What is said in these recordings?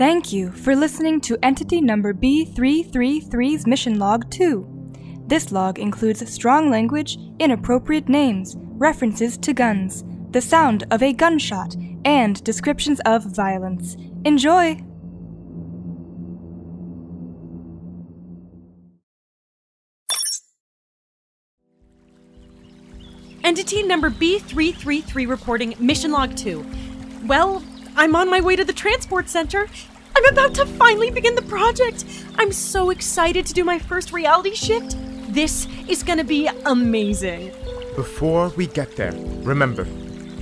Thank you for listening to Entity Number B333's Mission Log 2. This log includes strong language, inappropriate names, references to guns, the sound of a gunshot, and descriptions of violence. Enjoy! Entity Number B333 reporting Mission Log 2. Well, I'm on my way to the transport center. I'm about to finally begin the project. I'm so excited to do my first reality shift. This is gonna be amazing. Before we get there, remember,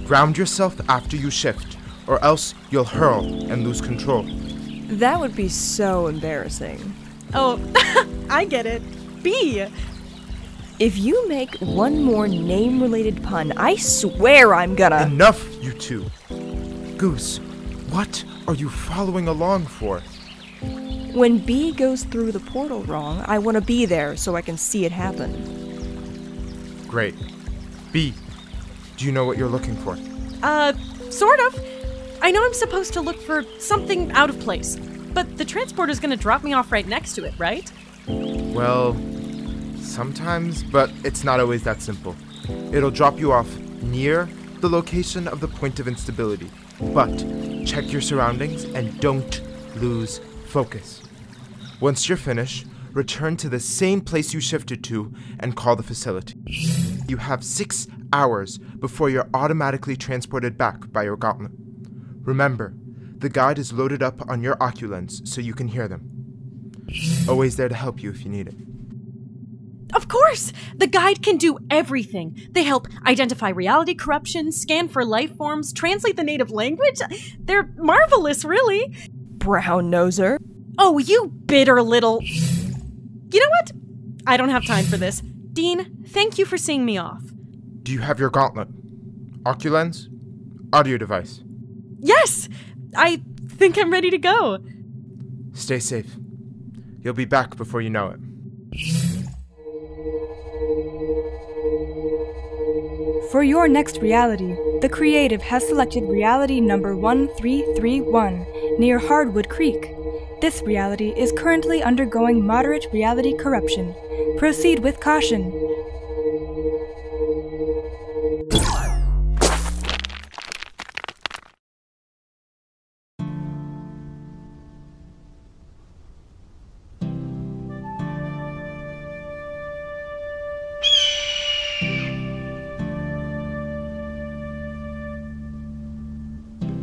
ground yourself after you shift, or else you'll hurl and lose control. That would be so embarrassing. Oh, I get it. B. If you make one more name-related pun, I swear I'm gonna— Enough, you two. Goose, what are you following along for? When B goes through the portal wrong, I want to be there so I can see it happen. Great. B, do you know what you're looking for? Sort of. I know I'm supposed to look for something out of place, but the transporter's gonna drop me off right next to it, right? Well, sometimes, but it's not always that simple. It'll drop you off near the location of the point of instability, but check your surroundings and don't lose focus. Once you're finished, return to the same place you shifted to and call the facility. You have 6 hours before you're automatically transported back by your gauntlet. Remember, the guide is loaded up on your oculens so you can hear them. Always there to help you if you need it. Of course! The guide can do everything. They help identify reality corruption, scan for life forms, translate the native language. They're marvelous, really. Brown noser. Oh, you bitter little... You know what? I don't have time for this. Dean, thank you for seeing me off. Do you have your gauntlet? Oculens? Audio device? Yes! I think I'm ready to go. Stay safe. You'll be back before you know it. For your next reality, the creative has selected reality number 1331 near Hardwood Creek. This reality is currently undergoing moderate reality corruption. Proceed with caution.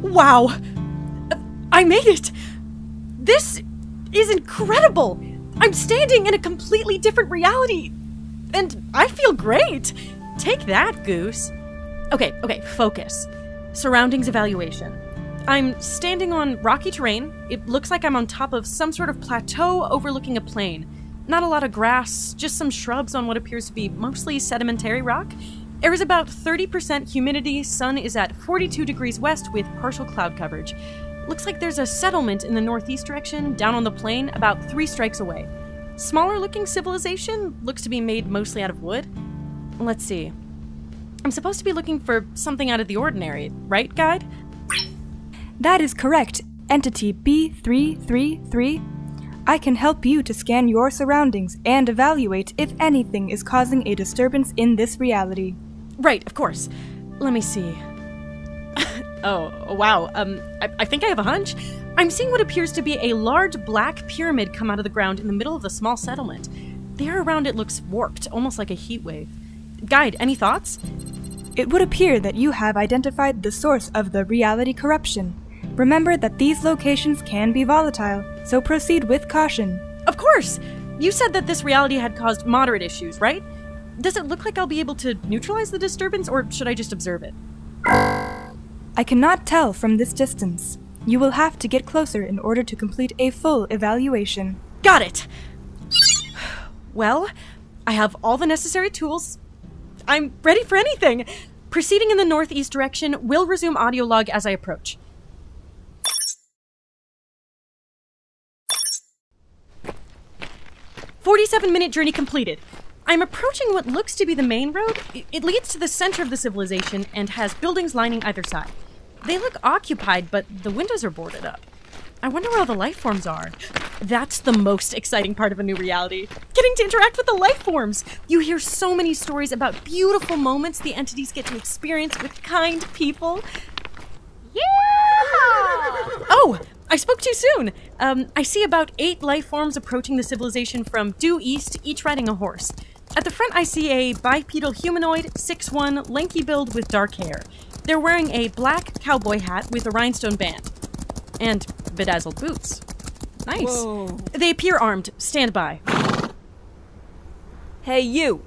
Wow! I made it! This is incredible! I'm standing in a completely different reality! And I feel great! Take that, Goose. Okay, focus. Surroundings evaluation. I'm standing on rocky terrain. It looks like I'm on top of some sort of plateau overlooking a plain. Not a lot of grass, just some shrubs on what appears to be mostly sedimentary rock. Air is about 30% humidity, sun is at 42 degrees west with partial cloud coverage. Looks like there's a settlement in the northeast direction, down on the plain, about 3 strikes away. Smaller looking civilization, looks to be made mostly out of wood. Let's see. I'm supposed to be looking for something out of the ordinary, right, guide? That is correct, Entity B333. I can help you to scan your surroundings and evaluate if anything is causing a disturbance in this reality. Right, of course. Let me see. Oh, wow. I think I have a hunch. I'm seeing what appears to be a large black pyramid come out of the ground in the middle of a small settlement. The air around it looks warped, almost like a heat wave. Guide, any thoughts? It would appear that you have identified the source of the reality corruption. Remember that these locations can be volatile, so proceed with caution. Of course! You said that this reality had caused moderate issues, right? Does it look like I'll be able to neutralize the disturbance, or should I just observe it? I cannot tell from this distance. You will have to get closer in order to complete a full evaluation. Got it! Well, I have all the necessary tools. I'm ready for anything! Proceeding in the northeast direction, will resume audio log as I approach. "47-minute journey completed. I'm approaching what looks to be the main road. It leads to the center of the civilization and has buildings lining either side. They look occupied, but the windows are boarded up. I wonder where all the life forms are. That's the most exciting part of a new reality. Getting to interact with the life forms. You hear so many stories about beautiful moments the entities get to experience with kind people. Yeah! Oh, I spoke too soon. I see about 8 life forms approaching the civilization from due east, each riding a horse. At the front, I see a bipedal humanoid, 6'1", lanky build with dark hair. They're wearing a black cowboy hat with a rhinestone band. And bedazzled boots. Nice. Whoa. They appear armed. Stand by. Hey, you!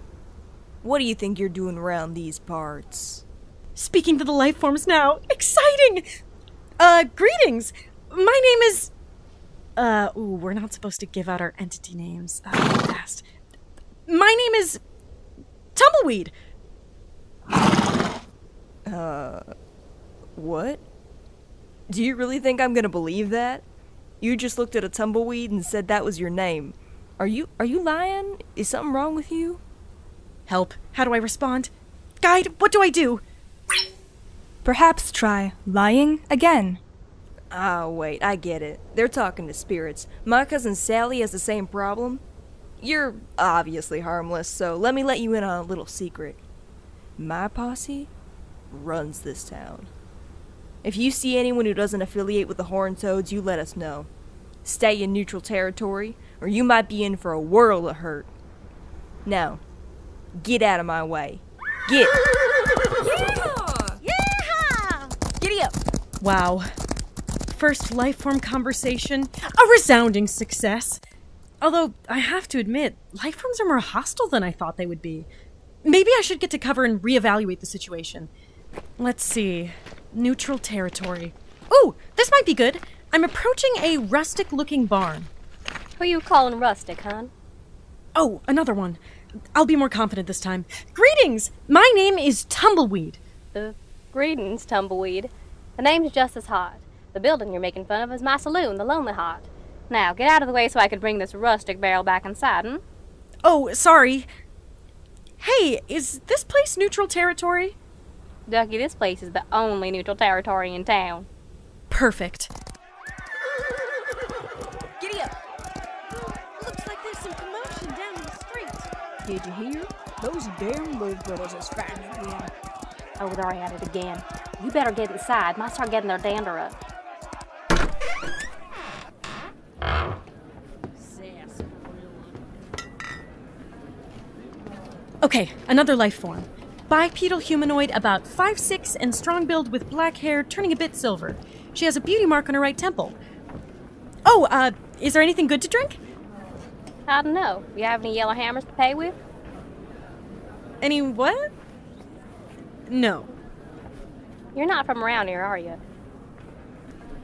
What do you think you're doing around these parts? Speaking to the life forms now. Exciting! Greetings! My name is... we're not supposed to give out our entity names. Fast. My name is... Tumbleweed! What? Do you really think I'm gonna believe that? You just looked at a tumbleweed and said that was your name. Are you lying? Is something wrong with you? Help. How do I respond? Guide, what do I do? Perhaps try lying again. Oh, wait, I get it. They're talking to spirits. My cousin Sally has the same problem. You're obviously harmless, so let me let you in on a little secret. My posse runs this town. If you see anyone who doesn't affiliate with the Horned Toads, you let us know. Stay in neutral territory, or you might be in for a world of hurt. Now, get out of my way. Get! Yeah! Giddy up! Wow. First life form conversation. A resounding success. Although, I have to admit, life forms are more hostile than I thought they would be. Maybe I should get to cover and reevaluate the situation. Let's see. Neutral territory. Ooh, this might be good. I'm approaching a rustic-looking barn. Who you calling rustic, hon? Oh, another one. I'll be more confident this time. Greetings! My name is Tumbleweed. Greetings, Tumbleweed. The name's just as hot. The building you're making fun of is my saloon, the Lonely Hot. Now, get out of the way so I can bring this rustic barrel back inside, hmm? Oh, sorry. Hey, is this place neutral territory? Ducky, this place is the only neutral territory in town. Perfect. Giddy up! Looks like there's some commotion down in the street. Did you hear? Those damn Love Brothers is fighting again. Oh, they're at it again. You better get inside. Might start getting their dander up. Okay, another life form. Bipedal humanoid, about 5'6", and strong build with black hair, turning a bit silver. She has a beauty mark on her right temple. Oh, is there anything good to drink? I don't know. You have any yellow hammers to pay with? Any what? No. You're not from around here, are you?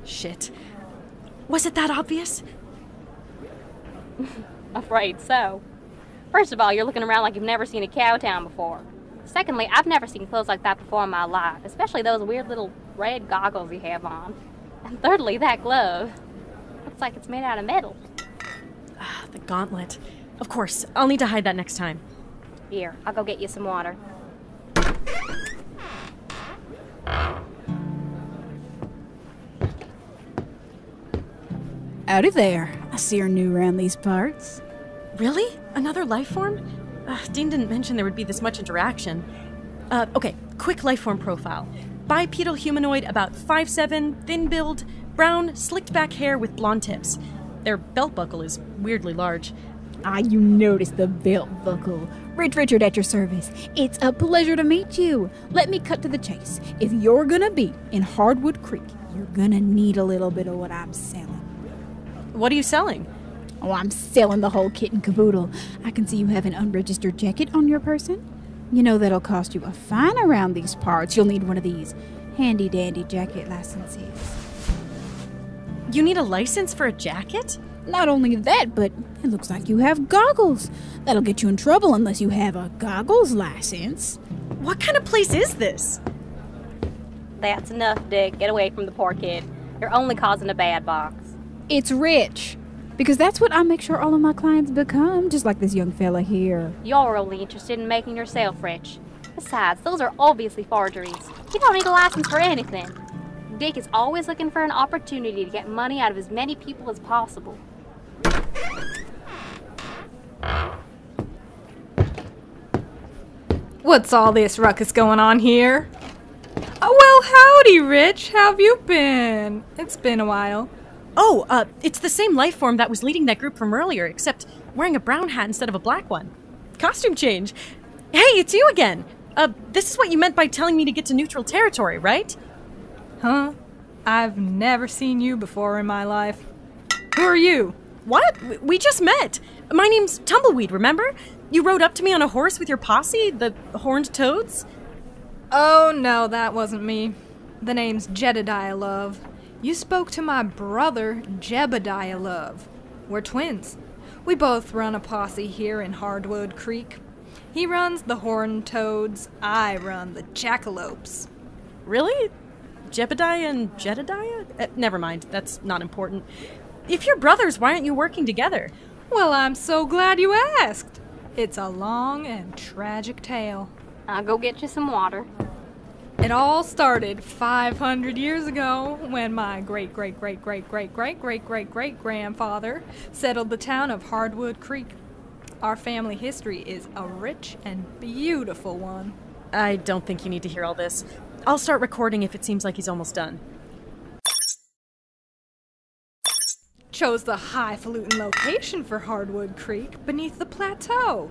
Shit. Was it that obvious? Afraid so. First of all, you're looking around like you've never seen a cowtown before. Secondly, I've never seen clothes like that before in my life, especially those weird little red goggles you have on. And thirdly, that glove. Looks like it's made out of metal. Ah, the gauntlet. Of course, I'll need to hide that next time. Here, I'll go get you some water. Howdy there. I see you're new around these parts. Really? Another life form? Dean didn't mention there would be this much interaction. Okay, quick life form profile. Bipedal humanoid, about 5'7", thin build, brown, slicked back hair with blonde tips. Their belt buckle is weirdly large. Ah, you noticed the belt buckle. Richard at your service. It's a pleasure to meet you. Let me cut to the chase. If you're gonna be in Hardwood Creek, you're gonna need a little bit of what I'm selling. What are you selling? Oh, I'm selling the whole kit and caboodle. I can see you have an unregistered jacket on your person. You know that'll cost you a fine around these parts. You'll need one of these handy-dandy jacket licenses. You need a license for a jacket? Not only that, but it looks like you have goggles. That'll get you in trouble unless you have a goggles license. What kind of place is this? That's enough, Dick. Get away from the poor kid. You're only causing a bad box. It's rich. Because that's what I make sure all of my clients become, just like this young fella here. You're only interested in making yourself rich. Besides, those are obviously forgeries. You don't need a license for anything. Dick is always looking for an opportunity to get money out of as many people as possible. What's all this ruckus going on here? Oh, well, howdy, Rich. How have you been? It's been a while. Oh, it's the same life form that was leading that group from earlier, except wearing a brown hat instead of a black one. Costume change. Hey, it's you again. This is what you meant by telling me to get to neutral territory, right? Huh? I've never seen you before in my life. Who are you? What? We just met. My name's Tumbleweed, remember? You rode up to me on a horse with your posse, the Horned Toads? Oh, no, that wasn't me. The name's Jedediah, love. You spoke to my brother, Jebediah, love. We're twins. We both run a posse here in Hardwood Creek. He runs the Horned Toads, I run the Jackalopes. Really? Jebediah and Jedediah? Never mind, that's not important. If you're brothers, why aren't you working together? Well, I'm so glad you asked. It's a long and tragic tale. I'll go get you some water. It all started 500 years ago when my great-great-great-great-great-great-great-great-great-grandfather settled the town of Hardwood Creek. Our family history is a rich and beautiful one. I don't think you need to hear all this. I'll start recording if it seems like he's almost done. Chose the highfalutin location for Hardwood Creek beneath the plateau.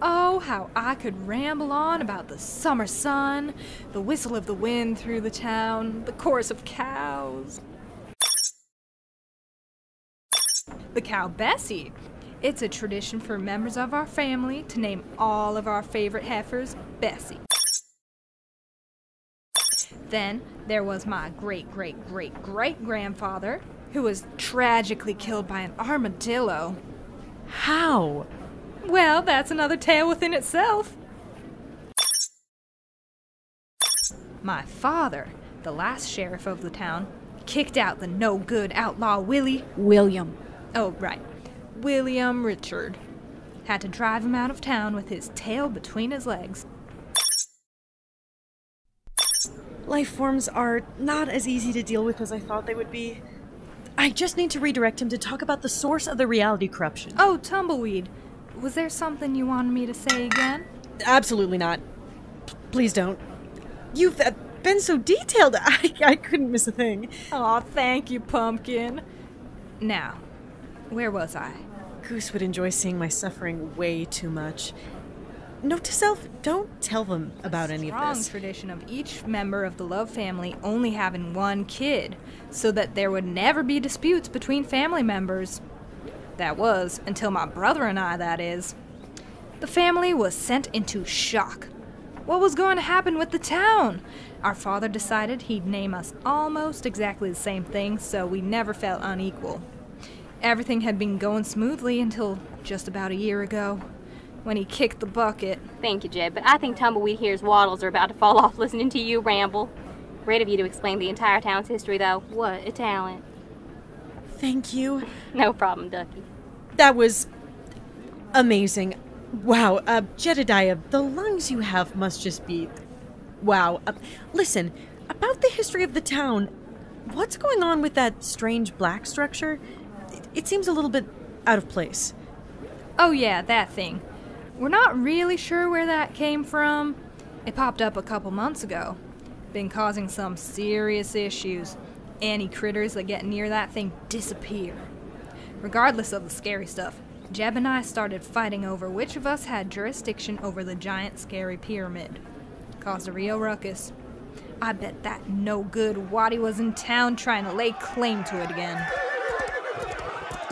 Oh, how I could ramble on about the summer sun, the whistle of the wind through the town, the chorus of cows. The cow Bessie. It's a tradition for members of our family to name all of our favorite heifers Bessie. Then there was my great-great-great-great-grandfather, who was tragically killed by an armadillo. How? Well, that's another tale within itself. My father, the last sheriff of the town, kicked out the no-good outlaw William. Oh, right. William Richard. Had to drive him out of town with his tail between his legs. Life forms are not as easy to deal with as I thought they would be. I just need to redirect him to talk about the source of the reality corruption. Oh, Tumbleweed. Was there something you wanted me to say again? Absolutely not. Please don't. You've been so detailed, I couldn't miss a thing. Aw, thank you, Pumpkin. Now, where was I? Goose would enjoy seeing my suffering way too much. Note to self, don't tell them about any of this. Strong tradition of each member of the Love family only having one kid, so that there would never be disputes between family members. That was, until my brother and I, that is. The family was sent into shock. What was going to happen with the town? Our father decided he'd name us almost exactly the same thing, so we never felt unequal. Everything had been going smoothly until just about a year ago, when he kicked the bucket. Thank you, Jeb, but I think Tumbleweed here's waddles are about to fall off listening to you ramble. Great of you to explain the entire town's history, though. What a talent. Thank you. No problem, Ducky. That was amazing. Wow, Jedediah, the lungs you have must just be... Wow. Listen, about the history of the town, what's going on with that strange black structure? It seems a little bit out of place. Oh yeah, that thing. We're not really sure where that came from. It popped up a couple months ago. Been causing some serious issues. Any critters that get near that thing disappear. Regardless of the scary stuff, Jeb and I started fighting over which of us had jurisdiction over the giant scary pyramid. Caused a real ruckus. I bet that no-good Waddy was in town trying to lay claim to it again.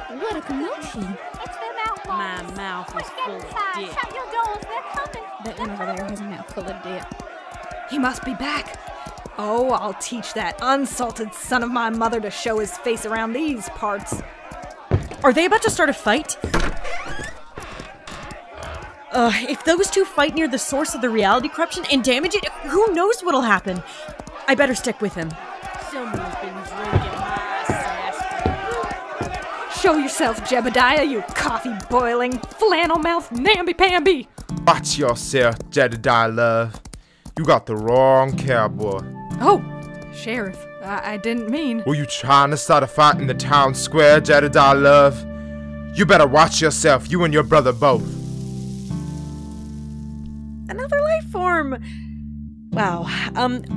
What a commotion. My mouth is full of dip. That one over there has a mouth full of dip. He must be back. Oh, I'll teach that unsalted son of my mother to show his face around these parts. Are they about to start a fight? If those two fight near the source of the reality corruption and damage it, who knows what'll happen? I better stick with him. Someone's been drinking my sass. Show yourself, Jebediah, you coffee-boiling, flannel-mouthed namby-pamby! Watch yourself, Jedediah love. You got the wrong cowboy. Oh, Sheriff, I didn't mean... Were you trying to start a fight in the town square, Jedediah, love? You better watch yourself, you and your brother both. Another life form! Wow.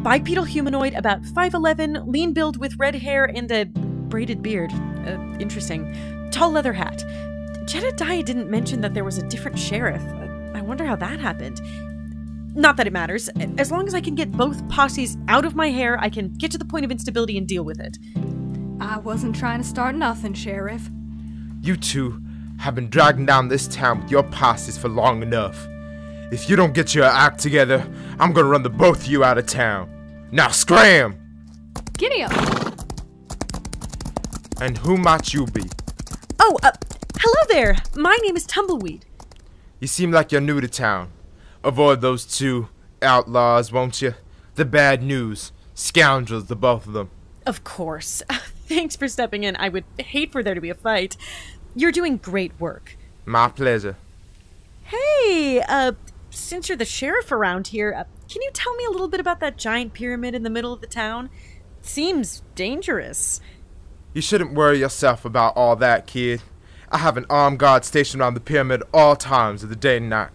Bipedal humanoid, about 5'11", lean build with red hair and a braided beard. Interesting. Tall leather hat. Jedediah didn't mention that there was a different sheriff. I wonder how that happened. Not that it matters. As long as I can get both posses out of my hair, I can get to the point of instability and deal with it. I wasn't trying to start nothing, Sheriff. You two have been dragging down this town with your posses for long enough. If you don't get your act together, I'm gonna run the both of you out of town. Now scram! Giddy up! And who might you be? Oh, hello there! My name is Tumbleweed. You seem like you're new to town. Avoid those two outlaws, won't you? The bad news. Scoundrels, the both of them. Of course. Thanks for stepping in. I would hate for there to be a fight. You're doing great work. My pleasure. Hey, since you're the sheriff around here, can you tell me a little bit about that giant pyramid in the middle of the town? Seems dangerous. You shouldn't worry yourself about all that, kid. I have an armed guard stationed around the pyramid all times of the day and night.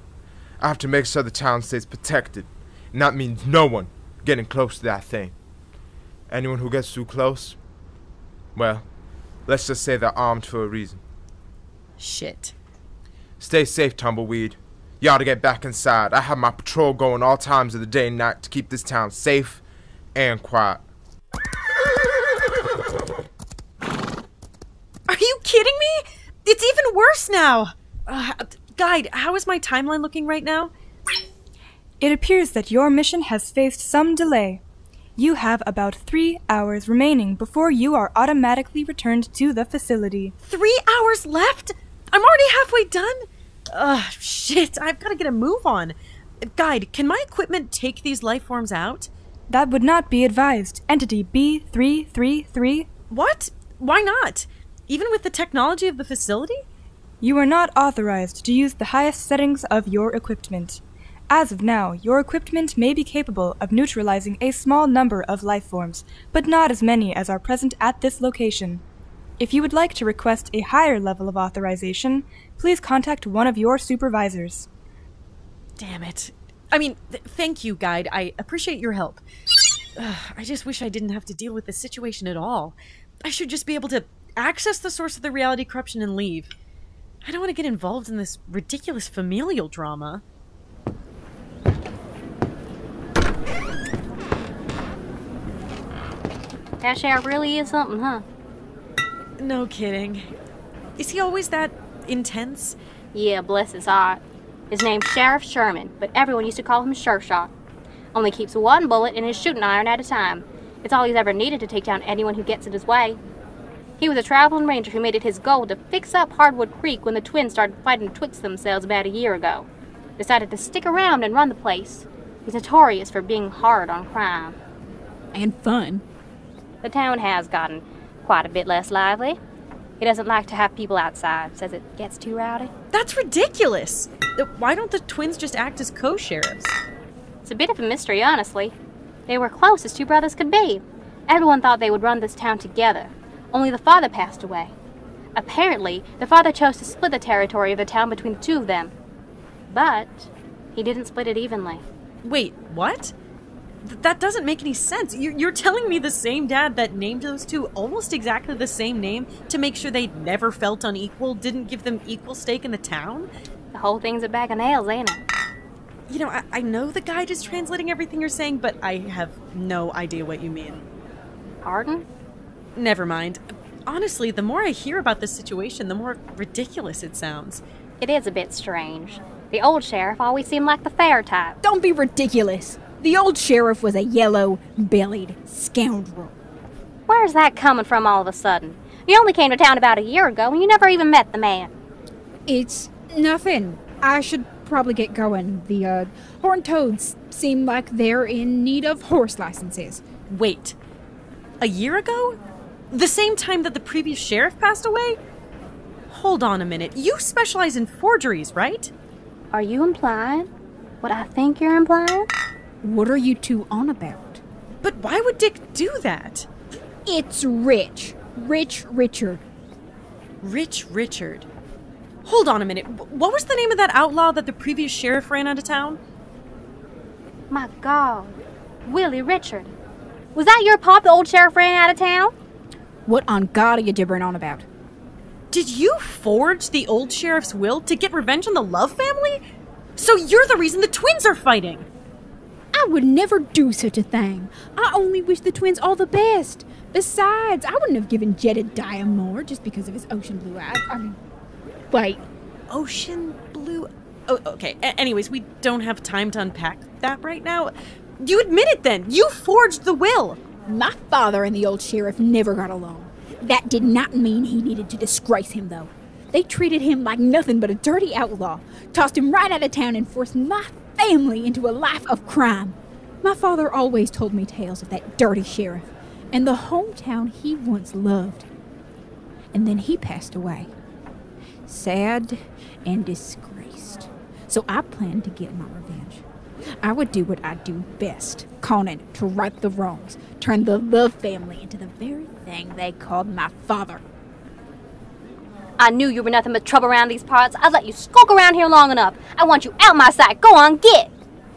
I have to make sure the town stays protected, and that means no one getting close to that thing. Anyone who gets too close, well, let's just say they're armed for a reason. Shit. Stay safe, Tumbleweed. You ought to get back inside. I have my patrol going all times of the day and night to keep this town safe and quiet. Are you kidding me? It's even worse now! Guide, how is my timeline looking right now? It appears that your mission has faced some delay. You have about 3 hours remaining before you are automatically returned to the facility. 3 hours left? I'm already halfway done? Shit, I've got to get a move on. Guide, can my equipment take these life forms out? That would not be advised. Entity B333. What? Why not? Even with the technology of the facility? You are not authorized to use the highest settings of your equipment. As of now, your equipment may be capable of neutralizing a small number of life forms, but not as many as are present at this location. If you would like to request a higher level of authorization, please contact one of your supervisors. Damn it. I mean, thank you, Guide. I appreciate your help. I just wish I didn't have to deal with this situation at all. I should just be able to access the source of the reality corruption and leave. I don't want to get involved in this ridiculous familial drama. That sheriff really is something, huh? No kidding. Is he always that intense? Yeah, bless his heart. His name's Sheriff Sherman, but everyone used to call him Sureshot. Only keeps one bullet in his shooting iron at a time. It's all he's ever needed to take down anyone who gets in his way. He was a traveling ranger who made it his goal to fix up Hardwood Creek when the twins started fighting twixt themselves about a year ago. Decided to stick around and run the place. He's notorious for being hard on crime. And fun. The town has gotten quite a bit less lively. He doesn't like to have people outside, says it gets too rowdy. That's ridiculous! Why don't the twins just act as co-sheriffs? It's a bit of a mystery, honestly. They were close as two brothers could be. Everyone thought they would run this town together. Only the father passed away. Apparently, the father chose to split the territory of the town between the two of them. But he didn't split it evenly. Wait, what? That doesn't make any sense. You're telling me the same dad that named those two almost exactly the same name to make sure they never felt unequal didn't give them equal stake in the town? The whole thing's a bag of nails, ain't it? You know, I know the guide is translating everything you're saying, but I have no idea what you mean. Pardon? Never mind. Honestly, the more I hear about this situation, the more ridiculous it sounds. It is a bit strange. The old sheriff always seemed like the fair type. Don't be ridiculous. The old sheriff was a yellow-bellied scoundrel. Where's that coming from all of a sudden? You only came to town about a year ago and you never even met the man. It's nothing. I should probably get going. The horned toads seem like they're in need of horse licenses. Wait. A year ago? The same time that the previous sheriff passed away? Hold on a minute. You specialize in forgeries, right? Are you implying what I think you're implying? What are you two on about? But why would Dick do that? It's Rich. Rich Richard. Rich Richard. Hold on a minute. What was the name of that outlaw that the previous sheriff ran out of town? My God. Willie Richard. Was that your pop the old sheriff ran out of town? What on God are you gibbering on about? Did you forge the old sheriff's will to get revenge on the Love family? So you're the reason the twins are fighting! I would never do such a thing. I only wish the twins all the best. Besides, I wouldn't have given Jedediah more just because of his ocean blue eyes. I mean, wait. Ocean blue? Oh, okay. Anyways, we don't have time to unpack that right now. You admit it then. You forged the will. My father and the old sheriff never got along. That did not mean he needed to disgrace him, though. They treated him like nothing but a dirty outlaw, tossed him right out of town, and forced my family into a life of crime. My father always told me tales of that dirty sheriff and the hometown he once loved. And then he passed away, sad and disgraced. So I planned to get my revenge. I would do what I do best, Conan, to right the wrongs, turn the Love family into the very thing they called my father. I knew you were nothing but trouble around these parts. I've let you skulk around here long enough. I want you out my sight. Go on, get!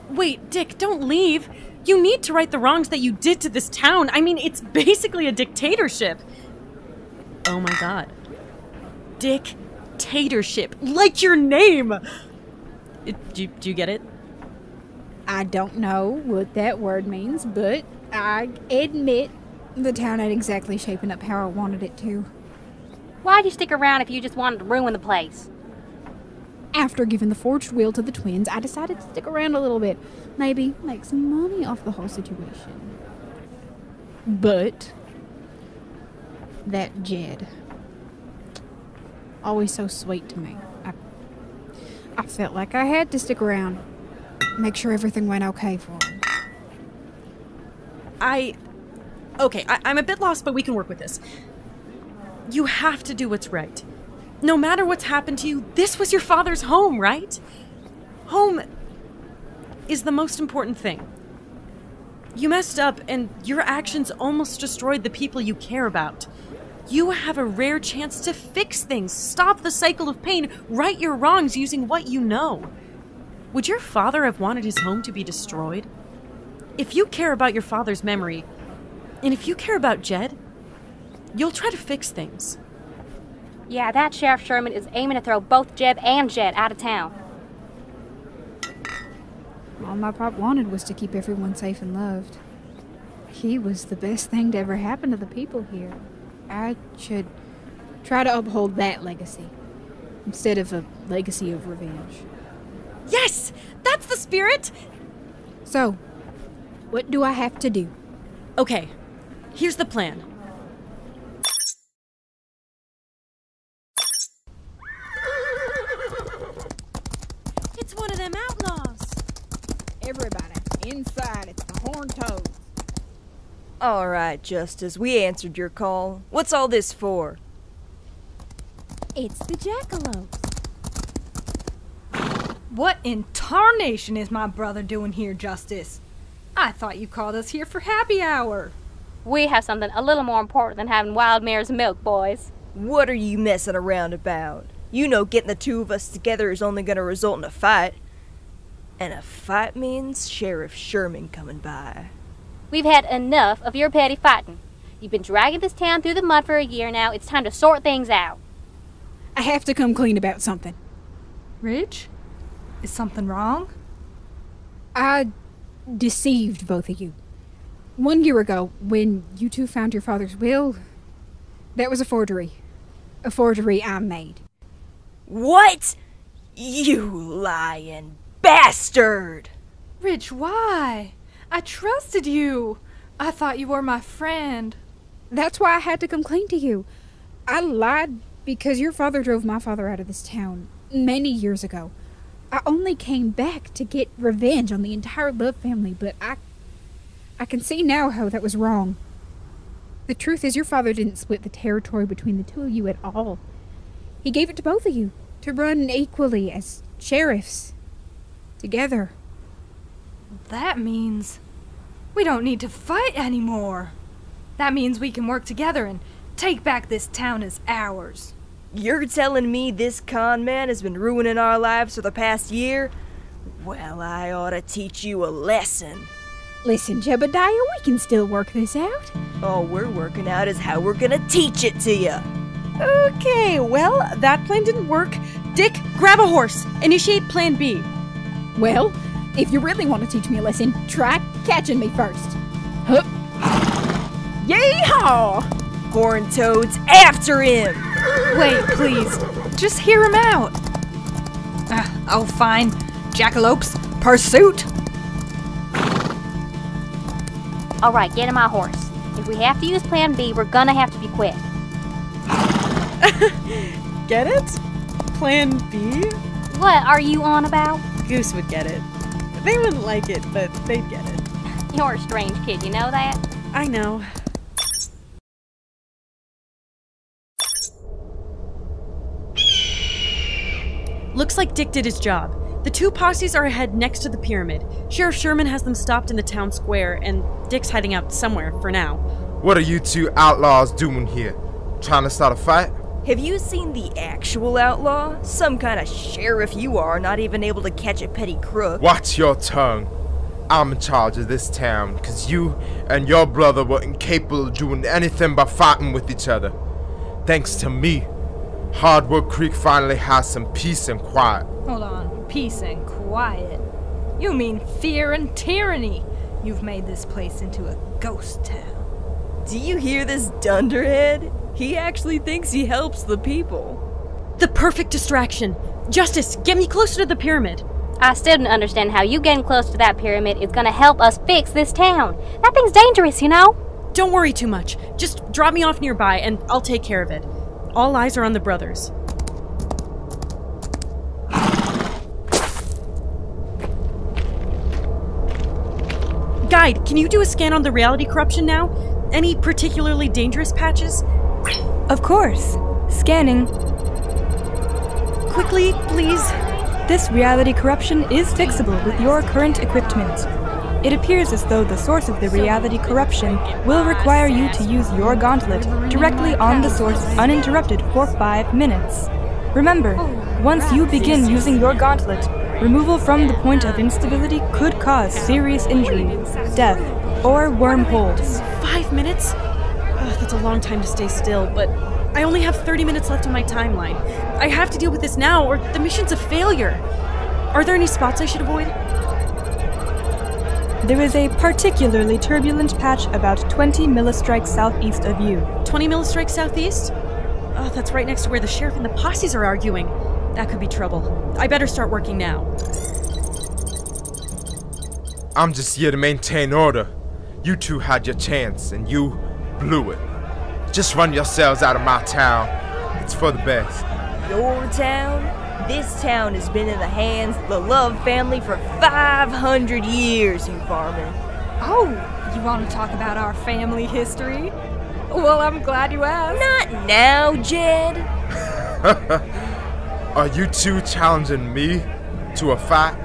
Wait, Dick, don't leave. You need to right the wrongs that you did to this town. I mean, it's basically a dictatorship. Oh my God. Dictatorship. Like your name! Do you get it? I don't know what that word means, but I admit the town ain't exactly shaping up how I wanted it to. Why'd you stick around if you just wanted to ruin the place? After giving the forged will to the twins, I decided to stick around a little bit. Maybe make some money off the whole situation. But that Jed, always so sweet to me. I felt like I had to stick around. Make sure everything went okay for him. Okay, I'm a bit lost, but we can work with this. You have to do what's right. No matter what's happened to you, this was your father's home, right? Home is the most important thing. You messed up, and your actions almost destroyed the people you care about. You have a rare chance to fix things, stop the cycle of pain, right your wrongs using what you know. Would your father have wanted his home to be destroyed? If you care about your father's memory, and if you care about Jed, you'll try to fix things. Yeah, that Sheriff Sherman is aiming to throw both Jeb and Jed out of town. All my pop wanted was to keep everyone safe and loved. He was the best thing to ever happen to the people here. I should try to uphold that legacy, instead of a legacy of revenge. Yes! That's the spirit! So, what do I have to do? Okay, here's the plan. It's one of them outlaws! Everybody, inside, it's the Horned Toads. All right, Justice, we answered your call. What's all this for? It's the Jackalopes. What in tarnation is my brother doing here, Justice? I thought you called us here for happy hour. We have something a little more important than having wild mare's milk, boys. What are you messing around about? You know getting the two of us together is only gonna result in a fight. And a fight means Sheriff Sherman coming by. We've had enough of your petty fighting. You've been dragging this town through the mud for a year now. It's time to sort things out. I have to come clean about something. Ridge? Is something wrong? I deceived both of you. 1 year ago, when you two found your father's will, that was a forgery. A forgery I made. What? You lying bastard! Ridge, why? I trusted you. I thought you were my friend. That's why I had to come clean to you. I lied because your father drove my father out of this town many years ago. I only came back to get revenge on the entire Love family, but I can see now how that was wrong. The truth is your father didn't split the territory between the two of you at all. He gave it to both of you to run equally as sheriffs. Together. That means... We don't need to fight anymore. That means we can work together and take back this town as ours. You're telling me this con man has been ruining our lives for the past year? Well, I ought to teach you a lesson. Listen, Jebediah, we can still work this out. All we're working out is how we're gonna teach it to you. Okay, well, that plan didn't work. Dick, grab a horse. Initiate Plan B. Well, if you really want to teach me a lesson, try catching me first. Hup. Yeehaw! Horned toads after him! Wait, please. Just hear him out. Oh, fine. Jackalopes, pursuit! Alright, get in my horse. If we have to use Plan B, we're gonna have to be quick. Get it? Plan B? What are you on about? Goose would get it. They wouldn't like it, but they'd get it. You're a strange kid, you know that? I know. Looks like Dick did his job. The two posses are ahead next to the pyramid. Sheriff Sherman has them stopped in the town square, and Dick's hiding out somewhere for now. What are you two outlaws doing here? Trying to start a fight? Have you seen the actual outlaw? Some kind of sheriff you are, not even able to catch a petty crook. Watch your tongue. I'm in charge of this town, because you and your brother were incapable of doing anything but fighting with each other. Thanks to me, Hardwood Creek finally has some peace and quiet. Hold on. Peace and quiet. You mean fear and tyranny. You've made this place into a ghost town. Do you hear this dunderhead? He actually thinks he helps the people. The perfect distraction. Justice, get me closer to the pyramid. I still don't understand how you getting close to that pyramid is gonna help us fix this town. That thing's dangerous, you know? Don't worry too much. Just drop me off nearby and I'll take care of it. All eyes are on the brothers. Guide, can you do a scan on the reality corruption now? Any particularly dangerous patches? Of course. Scanning. Quickly, please. This reality corruption is fixable with your current equipment. It appears as though the source of the reality corruption will require you to use your gauntlet directly on the source uninterrupted for 5 minutes. Remember, once you begin using your gauntlet, removal from the point of instability could cause serious injury, death, or wormholes. 5 minutes? That's a long time to stay still, but I only have 30 minutes left on my timeline. I have to deal with this now, or the mission's a failure. Are there any spots I should avoid? There is a particularly turbulent patch about 20 millistrikes southeast of you. 20 millistrikes southeast? Oh, that's right next to where the sheriff and the posses are arguing. That could be trouble. I better start working now. I'm just here to maintain order. You two had your chance, and you blew it. Just run yourselves out of my town. It's for the best. Your town? This town has been in the hands of the Love family for 500 years, you varmint. Oh, you want to talk about our family history? Well, I'm glad you asked. Not now, Jed. Are you two challenging me to a fight?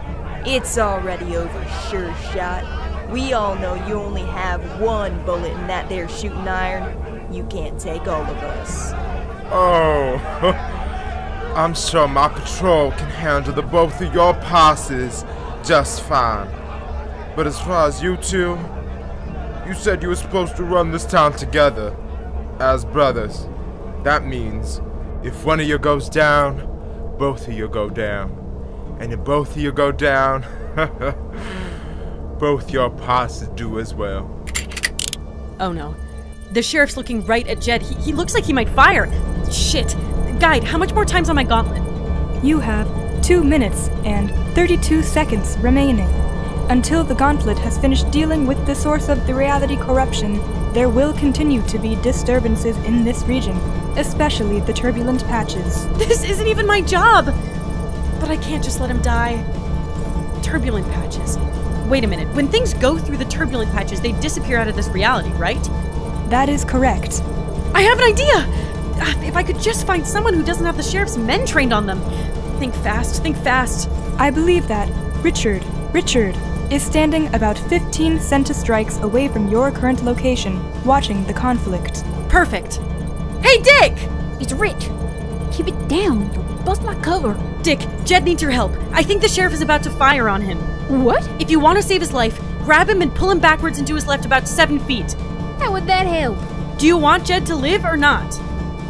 It's already over, Sureshot. We all know you only have one bullet in that there shooting iron. You can't take all of us. Oh, I'm sure my patrol can handle the both of your posses just fine. But as far as you two, you said you were supposed to run this town together, as brothers. That means, if one of you goes down, both of you go down. And if both of you go down, both your posses do as well. Oh no. The sheriff's looking right at Jed. He looks like he might fire. Shit. Guide, how much more time's on my gauntlet? You have 2 minutes and 32 seconds remaining. Until the gauntlet has finished dealing with the source of the reality corruption, there will continue to be disturbances in this region, especially the turbulent patches. This isn't even my job! But I can't just let him die. Turbulent patches. Wait a minute. When things go through the turbulent patches, they disappear out of this reality, right? That is correct. I have an idea! If I could just find someone who doesn't have the sheriff's men trained on them. Think fast, think fast. I believe that Richard, is standing about 15 centistrikes away from your current location, watching the conflict. Perfect. Hey, Dick! It's Rich. Keep it down. You'll bust my cover. Dick, Jed needs your help. I think the sheriff is about to fire on him. What? If you want to save his life, grab him and pull him backwards and to his left about 7 feet. How would that help? Do you want Jed to live or not?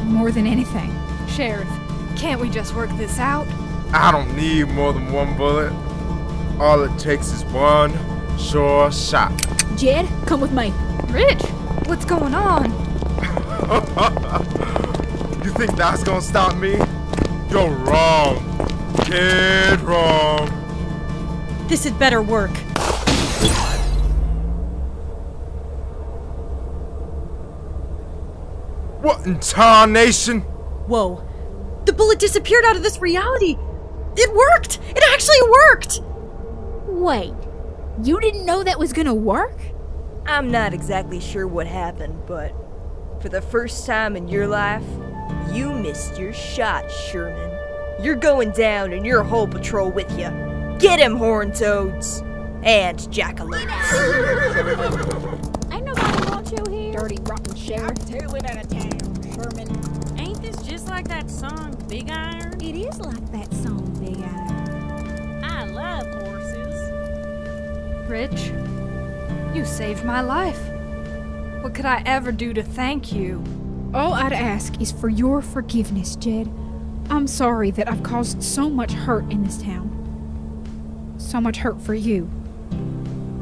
More than anything. Sheriff, can't we just work this out? I don't need more than one bullet. All it takes is one sure shot. Jed, come with me. Rich, what's going on? You think that's gonna stop me? You're wrong. Kid, wrong. This had better work. What in tarnation? Whoa. The bullet disappeared out of this reality. It worked! It actually worked! Wait, you didn't know that was gonna work? I'm not exactly sure what happened, but for the first time in your life, you missed your shot, Sherman. You're going down and your whole patrol with you. Get him, horn toads! And jackalopes. Ain't nobody want you here. Dirty, rotten sheriff. Totally out of town, Sherman. Ain't this just like that song, Big Iron? It is like that song, Big Iron. I love horses. Rich, you saved my life. What could I ever do to thank you? All I'd ask is for your forgiveness, Jed. I'm sorry that I've caused so much hurt in this town. So much hurt for you.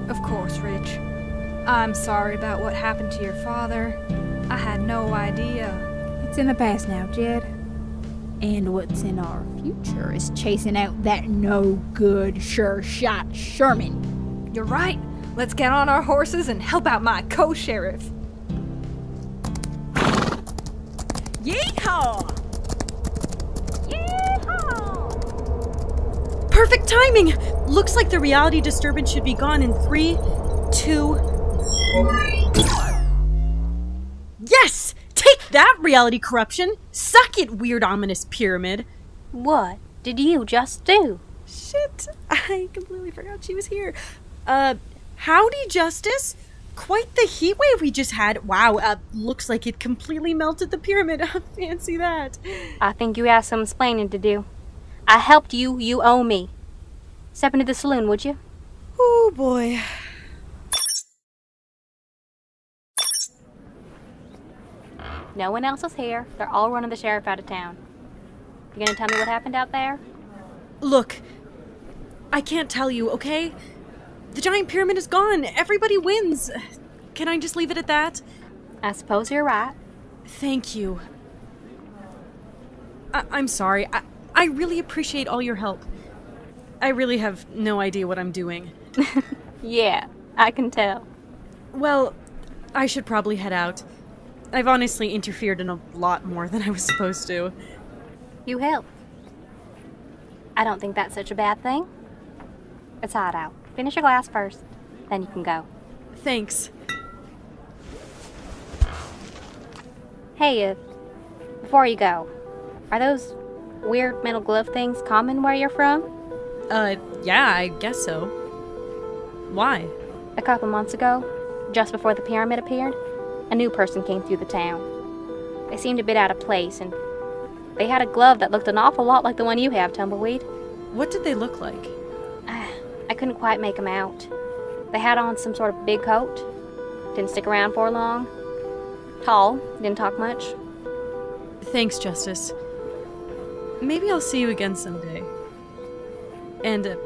Of course, Rich. I'm sorry about what happened to your father. I had no idea. It's in the past now, Jed. And what's in our future is chasing out that no-good Sureshot Sherman. You're right. Let's get on our horses and help out my co-sheriff. Yeehaw! Perfect timing! Looks like the reality disturbance should be gone in 3, 2... Yes! Take that, reality corruption! Suck it, weird ominous pyramid! What did you just do? Shit, I completely forgot she was here. Howdy, Justice? Quite the heat wave we just had. Wow, looks like it completely melted the pyramid. Fancy that. I think you have some explaining to do. I helped you, you owe me. Step into the saloon, would you? Oh boy. No one else is here. They're all running the sheriff out of town. You gonna tell me what happened out there? Look, I can't tell you, okay? The giant pyramid is gone. Everybody wins. Can I just leave it at that? I suppose you're right. Thank you. I'm sorry. I really appreciate all your help. I really have no idea what I'm doing. Yeah, I can tell. Well, I should probably head out. I've honestly interfered in a lot more than I was supposed to. You help. I don't think that's such a bad thing. It's hot out. Finish your glass first, then you can go. Thanks. Hey, before you go, are those weird metal glove things common where you're from? Yeah, I guess so. Why? A couple months ago, just before the pyramid appeared, a new person came through the town. They seemed a bit out of place, and they had a glove that looked an awful lot like the one you have, Tumbleweed. What did they look like? I couldn't quite make them out. They had on some sort of big coat. Didn't stick around for long. Tall, didn't talk much. Thanks, Justice. Maybe I'll see you again someday. And,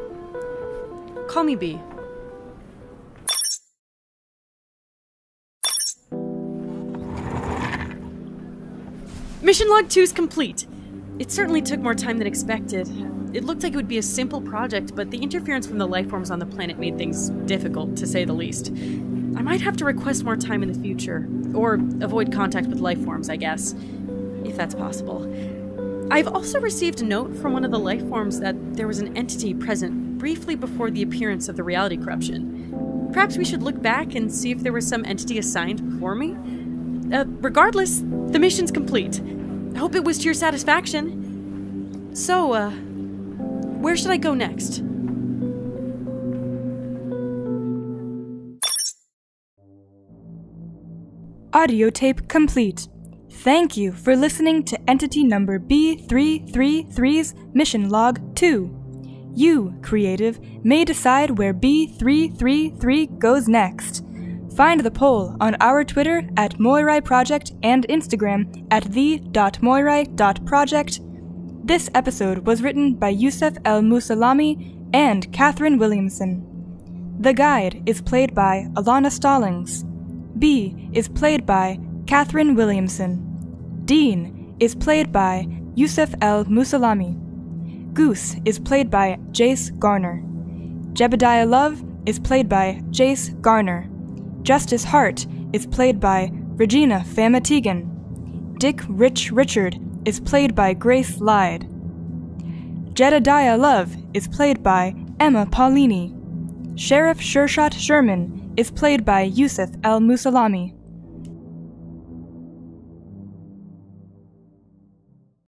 call me B. Mission Log 2 is complete. It certainly took more time than expected. It looked like it would be a simple project, but the interference from the lifeforms on the planet made things difficult, to say the least. I might have to request more time in the future, or avoid contact with lifeforms, I guess, if that's possible. I've also received a note from one of the lifeforms that there was an entity present briefly before the appearance of the reality corruption. Perhaps we should look back and see if there was some entity assigned before me? Regardless, the mission's complete. I hope it was to your satisfaction. So, where should I go next? Audio tape complete. Thank you for listening to entity number B333's Mission Log 2. You, creative, may decide where B333 goes next. Find the poll on our Twitter at Moirai Project and Instagram at the.moirai.project. This episode was written by Youssef Mosalami and Katherine Williamson. The guide is played by Alana Stallings. B is played by Katherine Williamson. Dean is played by Youssef Mosalami. Goose is played by Jayce Garner. Jebediah Love is played by Jayce Garner. Justice Hart is played by Regina Famatigan. Dick Rich Richard is played by Grace Lyde. Jedediah Love is played by Emma Paulini. Sheriff Sureshot Sherman is played by Youssef Mosalami.